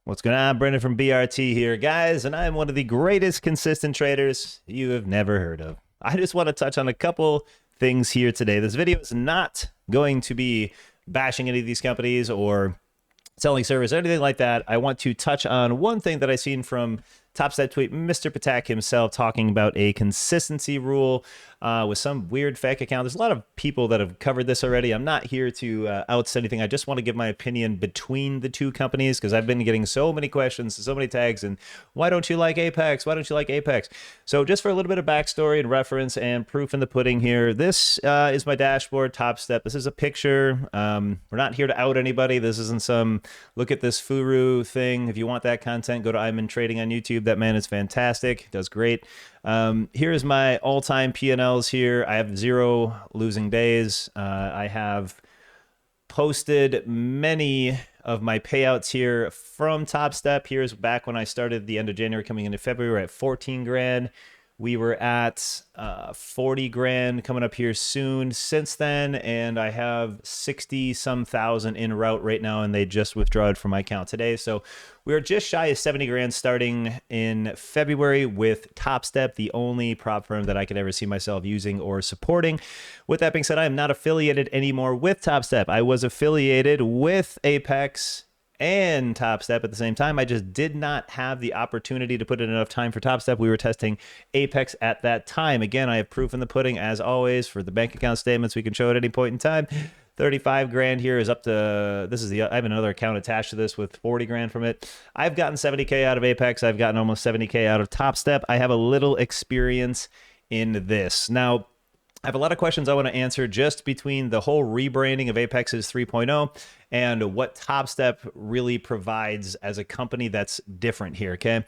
What's going on? Brendan from BRT here, guys, and I'm one of the greatest consistent traders you have never heard of. I just want to touch on a couple things here today. This video is not going to be bashing any of these companies or selling service or anything like that. I want to touch on one thing that I seen from Topstep tweet, Mr. Patak himself, talking about a consistency rule with some weird fake account. There's a lot of people that have covered this already. I'm not here to outsell anything. I just want to give my opinion between the two companies because I've been getting so many questions, so many tags, and why don't you like Apex? Why don't you like Apex? So just for a little bit of backstory and reference and proof in the pudding here, this is my dashboard, Topstep. This is a picture. We're not here to out anybody. This isn't some look at this Furu thing. If you want that content, go to I'm in Trading on YouTube. That man is fantastic, does great. Here's my all-time P&Ls here. I have 0 losing days. I have posted many of my payouts here from Topstep. Here's back when I started the end of January coming into February. We're at 14 grand. We were at 40 grand coming up here soon since then, and I have 60 some thousand in route right now, and they just withdrew it from my account today. So we are just shy of 70 grand starting in February with Topstep, the only prop firm that I could ever see myself using or supporting. With that being said, I am not affiliated anymore with Topstep. I was affiliated with Apex and Topstep at the same time. I just did not have the opportunity to put in enough time for Topstep. We were testing Apex at that time. Again, I have proof in the pudding as always for the bank account statements we can show at any point in time. 35 grand here is up to, this is the, I have another account attached to this with 40 grand from it. I've gotten 70K out of Apex. I've gotten almost 70K out of Topstep. I have a little experience in this. Now, I have a lot of questions I want to answer just between the whole rebranding of Apex's 3.0 and what Topstep really provides as a company that's different here, okay?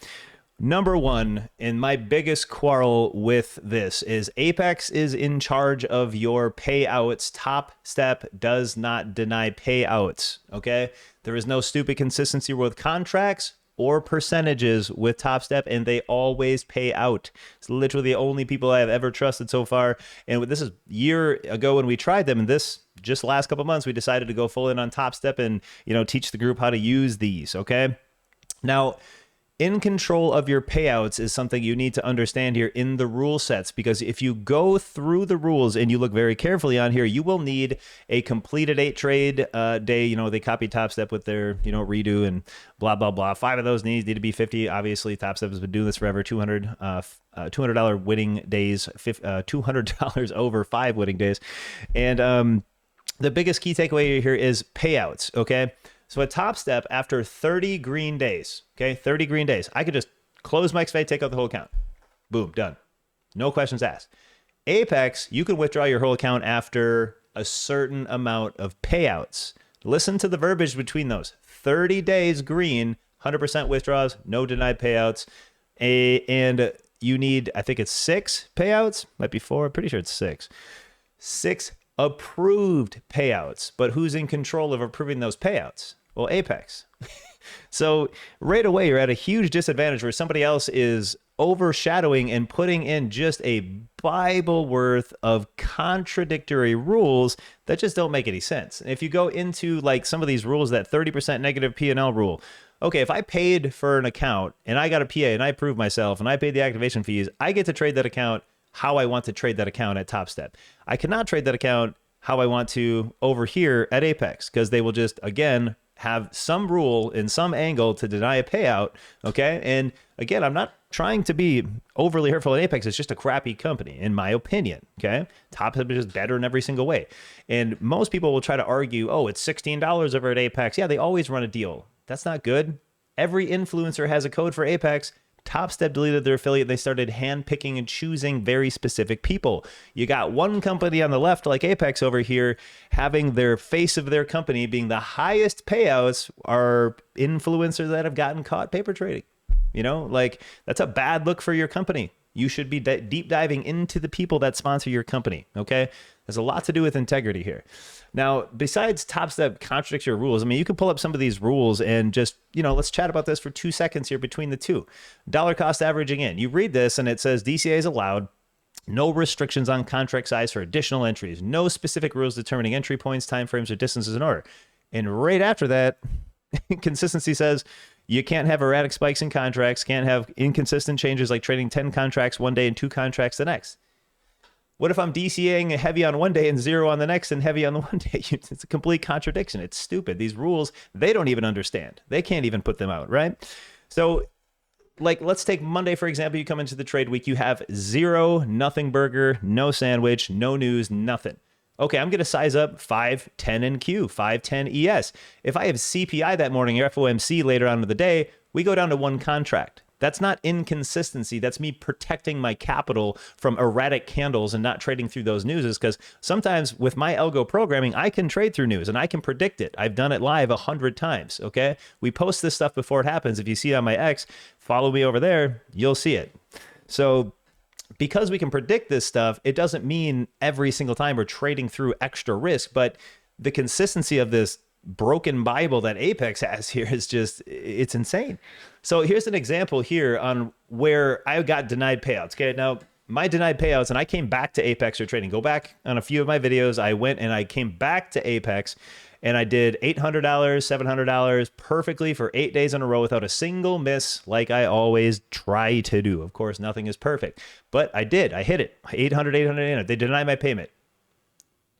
Number one, and my biggest quarrel with this is Apex is in charge of your payouts. Topstep does not deny payouts, okay? There is no stupid consistency with contracts or percentages with Topstep, and they always pay out. It's literally the only people I have ever trusted so far. And this is a year ago when we tried them, and this just last couple months we decided to go full in on Topstep and teach the group how to use these. Okay, now in control of your payouts is something you need to understand here in the rule sets, because if you go through the rules and you look very carefully on here, you will need a completed 8 trade day. They copied Topstep with their, redo and blah, blah, blah. 5 of those need to be 50. Obviously, Topstep has been doing this forever. $200 winning days, $200 over 5 winning days. And the biggest key takeaway here is payouts, okay? So at Topstep, after 30 green days, okay, 30 green days, I could just close my XFA, take out the whole account. Boom, done. No questions asked. Apex, you can withdraw your whole account after a certain amount of payouts. Listen to the verbiage between those. 30 days green, 100% withdrawals, no denied payouts. And you need, I think it's 6 payouts, might be 4, pretty sure it's 6. 6 approved payouts, but who's in control of approving those payouts? Well, Apex. So right away, you're at a huge disadvantage where somebody else is overshadowing and putting in just a Bible worth of contradictory rules that just don't make any sense. If you go into like some of these rules, that 30% negative P&L rule, okay, if I paid for an account and I got a PA and I approved myself and I paid the activation fees, I get to trade that account how I want to trade that account at Topstep. I cannot trade that account how I want to over here at Apex, because they will just, again, have some rule in some angle to deny a payout, okay? And again, I'm not trying to be overly hurtful at Apex. It's just a crappy company, in my opinion, okay? Topstep is just better in every single way. And most people will try to argue, oh, it's $16 over at Apex. Yeah, they always run a deal. That's not good. Every influencer has a code for Apex. Topstep deleted their affiliate. They started handpicking and choosing very specific people. You got one company on the left, like Apex over here, having their face of their company being the highest payouts are influencers that have gotten caught paper trading. Like that's a bad look for your company. You should be deep diving into the people that sponsor your company, okay? There's a lot to do with integrity here. Now, besides Topstep contradicts your rules, I mean, you can pull up some of these rules and just, let's chat about this for 2 seconds here between the two. Dollar cost averaging in. You read this and it says DCA is allowed. No restrictions on contract size for additional entries. No specific rules determining entry points, timeframes, or distances in order. And right after that, consistency says, You can't have erratic spikes in contracts, can't have inconsistent changes like trading 10 contracts one day and 2 contracts the next. What if I'm DCAing heavy on one day and zero on the next and heavy on the one day? It's a complete contradiction. It's stupid. These rules, they don't even understand. They can't even put them out, right? So like, let's take Monday, for example. You come into the trade week, you have 0, nothing burger, no sandwich, no news, nothing. Okay, I'm going to size up 5, 10 NQ, 5, 10 ES. If I have CPI that morning or FOMC later on in the day, we go down to 1 contract. That's not inconsistency. That's me protecting my capital from erratic candles and not trading through those newses, because sometimes with my algo programming, I can trade through news and I can predict it. I've done it live 100 times, okay? We post this stuff before it happens. If you see it on my X, follow me over there, you'll see it. So because we can predict this stuff, it doesn't mean every single time we're trading through extra risk, but the consistency of this broken Bible that Apex has here is just, it's insane. So here's an example here on where I got denied payouts. Okay, now my denied payouts, and I came back to Apex or trading. Go back on a few of my videos. I went and I came back to Apex and I did $800, $700 perfectly for 8 days in a row without a single miss, like I always try to do. Of course, nothing is perfect, but I did. I hit it. 800, 800, 800. They denied my payment.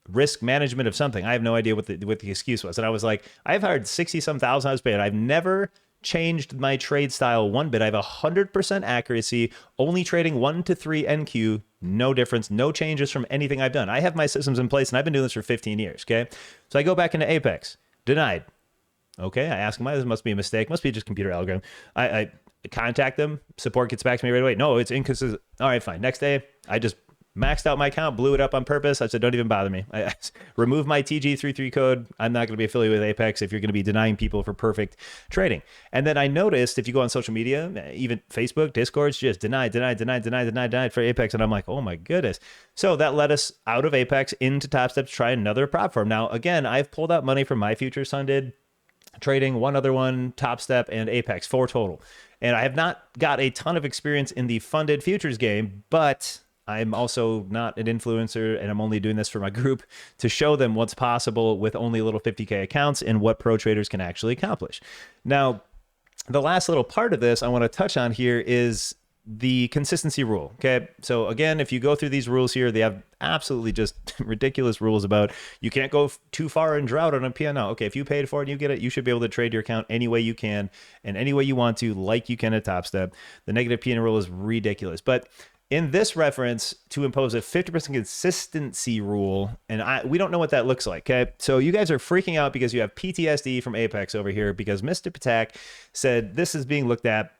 Risk management of something. I have no idea what the excuse was. And I was like, I've hired 60 some thousand I was paid. I've never changed my trade style one bit. I have 100% accuracy, only trading 1 to 3 NQ, no difference, no changes from anything I've done. I have my systems in place and I've been doing this for 15 years. Okay. So I go back into Apex, denied. Okay. I ask them, this must be a mistake. Must be just computer algorithm. I contact them. Support gets back to me right away. No, it's inconsistent. All right, fine. Next day, I just maxed out my account, blew it up on purpose. I said, don't even bother me. I remove my TG33 code. I'm not going to be affiliated with Apex if you're going to be denying people for perfect trading. And then I noticed if you go on social media, even Facebook, Discord, just denied for Apex. And I'm like, oh my goodness. So that led us out of Apex into Topstep to try another prop firm. Now, again, I've pulled out money from my futures funded trading, one other one, Topstep, and Apex, 4 total. And I have not got a ton of experience in the funded futures game, but I'm also not an influencer, and I'm only doing this for my group to show them what's possible with only little 50K accounts and what pro traders can actually accomplish. Now, the last little part of this I want to touch on here is the consistency rule. Okay. So again, if you go through these rules here, they have absolutely just ridiculous rules about you can't go too far in drought on a P&L. Okay. If you paid for it and you get it, you should be able to trade your account any way you can and any way you want to, like you can at Topstep. The negative P&L rule is ridiculous. But in this reference, to impose a 50% consistency rule, and we don't know what that looks like, okay? So you guys are freaking out because you have PTSD from Apex over here because Mr. Patak said this is being looked at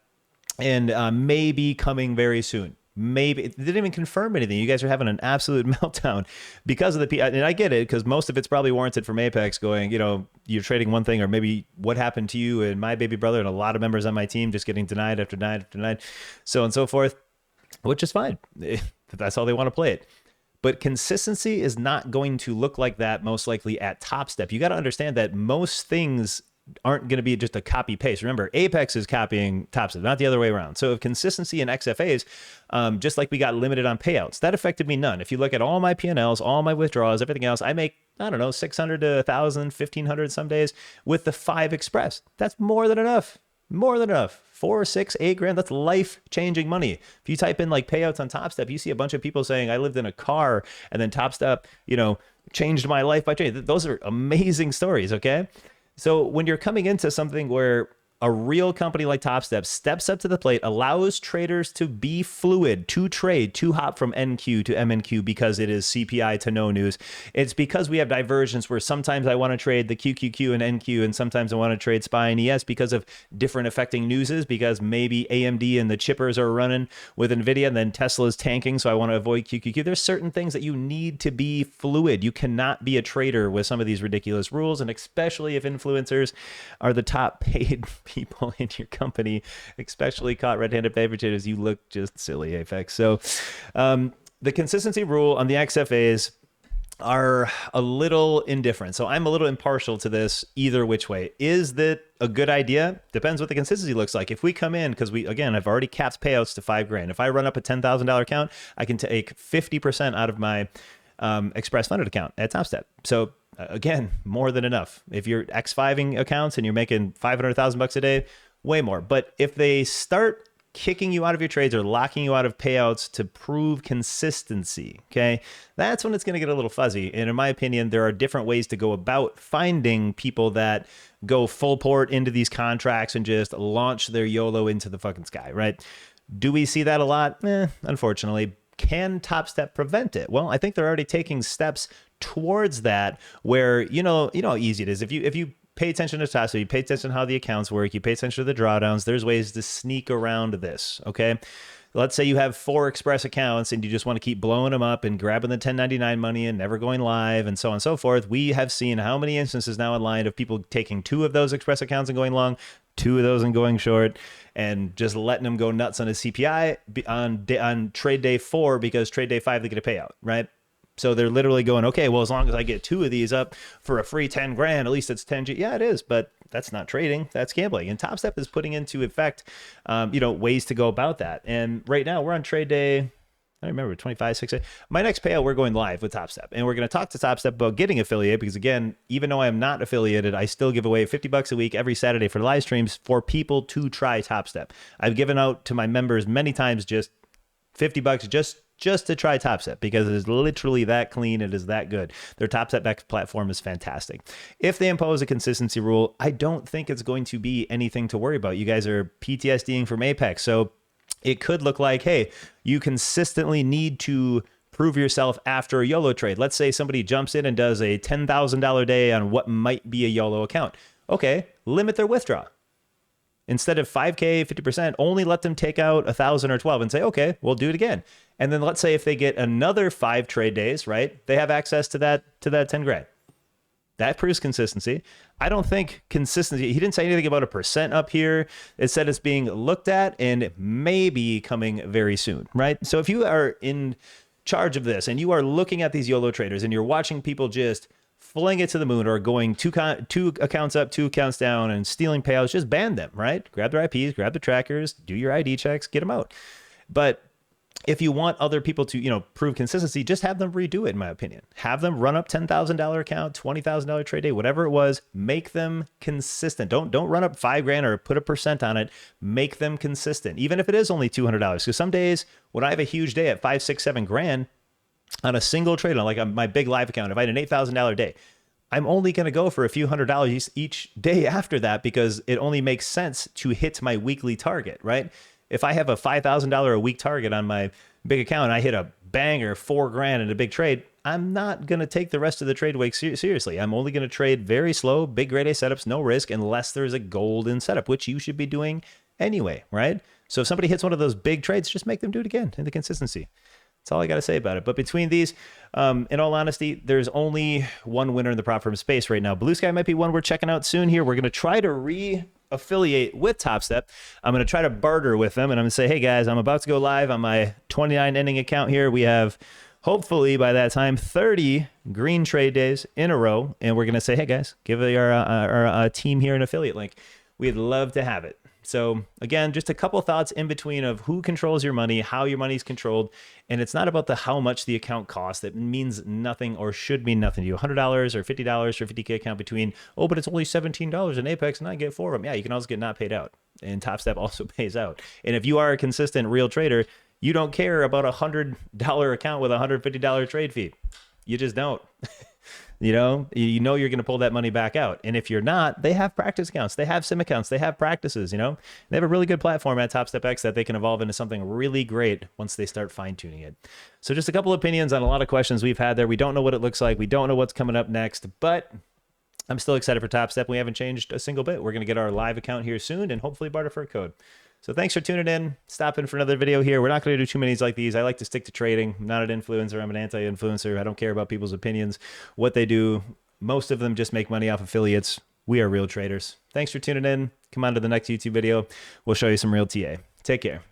and may be coming very soon. Maybe it didn't even confirm anything. You guys are having an absolute meltdown because of the and I get it, because most of it's probably warranted from Apex going, you know, you're trading one thing, or maybe what happened to you and my baby brother and a lot of members on my team just getting denied after denied after denied, so on and so forth. Which is fine. That's how they want to play it. But consistency is not going to look like that most likely at Topstep. You got to understand that most things aren't going to be just a copy paste. Remember, Apex is copying Topstep, not the other way around. So if consistency in XFAs, just like we got limited on payouts, that affected me none. If you look at all my P&Ls, all my withdrawals, everything else, I make, I don't know, 600 to 1,000, 1,500 some days with the 5 Express. That's more than enough. More than enough. 4, 6, 8 grand. That's life-changing money. If you type in like payouts on Topstep, you see a bunch of people saying, I lived in a car and then Topstep, you know, changed my life by trading. Those are amazing stories, okay? So when you're coming into something where a real company like Topstep steps up to the plate, allows traders to be fluid, to trade, to hop from NQ to MNQ because it is CPI to no news. It's because we have divergence where sometimes I want to trade the QQQ and NQ, and sometimes I want to trade SPY and ES because of different affecting newses, because maybe AMD and the chippers are running with NVIDIA and then Tesla's tanking, so I want to avoid QQQ. There's certain things that you need to be fluid. You cannot be a trader with some of these ridiculous rules, and especially if influencers are the top paid people in your company, especially caught red-handed favoritism, you look just silly, Apex. So the consistency rule on the XFAs are a little indifferent. So I'm a little impartial to this either which way. Is that a good idea? Depends what the consistency looks like. If we come in, because we, again, I've already capped payouts to $5 grand. If I run up a $10,000 account, I can take 50% out of my Express funded account at Topstep. So again, more than enough. If you're X5ing accounts and you're making 500,000 bucks a day, way more. But if they start kicking you out of your trades or locking you out of payouts to prove consistency, okay, that's when it's going to get a little fuzzy. And in my opinion, there are different ways to go about finding people that go full port into these contracts and just launch their YOLO into the fucking sky, right? Do we see that a lot? Unfortunately. Can Topstep prevent it? Well, I think they're already taking steps towards that, where you know how easy it is. If you pay attention to Topstep, you pay attention to how the accounts work, you pay attention to the drawdowns, there's ways to sneak around this, okay? Let's say you have 4 Express accounts and you just want to keep blowing them up and grabbing the 1099 money and never going live and so on and so forth. We have seen how many instances now online of people taking 2 of those Express accounts and going long, 2 of those and going short, and just letting them go nuts on a CPI on trade day 4, because trade day 5 they get a payout, right? So they're literally going, okay, well, as long as I get 2 of these up for a free 10 grand, at least it's 10 G. Yeah, it is, but that's not trading, that's gambling. And Topstep is putting into effect, ways to go about that. And right now we're on trade day, I don't remember, 25, 6. My next payout, we're going live with Topstep, and we're going to talk to Topstep about getting affiliate, because again, even though I am not affiliated, I still give away $50 a week every Saturday for live streams for people to try Topstep. I've given out to my members many times just $50 just to try Topstep, because it is literally that clean. It is that good. Their Topstep platform is fantastic. If they impose a consistency rule, I don't think it's going to be anything to worry about. You guys are PTSDing from Apex, so it could look like, hey, you consistently need to prove yourself after a YOLO trade. Let's say somebody jumps in and does a $10,000 day on what might be a YOLO account. Okay, limit their withdrawal. Instead of 5K, 50%, only let them take out 1,000 or 12 and say, okay, we'll do it again. And then let's say if they get another 5 trade days, right, they have access to that 10 grand. That proves consistency. I don't think consistency, he didn't say anything about a percent up here. It said it's being looked at and it may be coming very soon, right? So if you are in charge of this and you are looking at these YOLO traders and you're watching people just fling it to the moon, or going 2 accounts up, 2 accounts down and stealing payouts, just ban them, right? Grab their IPs, grab the trackers, do your ID checks, get them out. But if you want other people to, prove consistency, just have them redo it, in my opinion. Have them run up $10,000 account, $20,000 trade day, whatever it was. Make them consistent. Don't run up 5 grand or put a percent on it. Make them consistent, even if it is only $200. Because some days when I have a huge day at 5, 6, 7 grand on a single trade, on like my big live account, if I had an $8,000 day, I'm only going to go for a few $100s each day after that, because it only makes sense to hit my weekly target, right? If I have a $5,000 a week target on my big account and I hit a banger 4 grand in a big trade, I'm not going to take the rest of the trade week seriously. I'm only going to trade very slow, big grade A setups, no risk, unless there's a golden setup, which you should be doing anyway, right? So if somebody hits one of those big trades, just make them do it again in the consistency. That's all I got to say about it. But between these, in all honesty, there's only one winner in the prop firm space right now. Blue Sky might be one we're checking out soon here. We're going to try to affiliate with Topstep. I'm going to try to barter with them, and I'm going to say, hey guys, I'm about to go live on my 29 ending account here. We have, hopefully by that time, 30 green trade days in a row, and we're going to say, hey guys, give our team here an affiliate link. We'd love to have it. So again, just a couple thoughts in between of who controls your money, how your money is controlled. And it's not about how much the account costs. That means nothing, or should mean nothing to you. $100 or $50 for a 50K account between, oh, but it's only $17 in Apex and I get 4 of them. Yeah, you can also get not paid out. And Topstep also pays out. And if you are a consistent real trader, you don't care about a $100 account with a $150 trade fee. You just don't. You know you're going to pull that money back out. And if you're not, they have practice accounts. They have sim accounts. They have practices, They have a really good platform at Topstep X that they can evolve into something really great once they start fine-tuning it. So just a couple opinions on a lot of questions we've had there. We don't know what it looks like. We don't know what's coming up next, but I'm still excited for Topstep. We haven't changed a single bit. We're going to get our live account here soon and hopefully barter for a code. So thanks for tuning in. Stop in for another video here. We're not going to do too many like these. I like to stick to trading. I'm not an influencer. I'm an anti-influencer. I don't care about people's opinions, what they do. Most of them just make money off affiliates. We are real traders. Thanks for tuning in. Come on to the next YouTube video. We'll show you some real TA. Take care.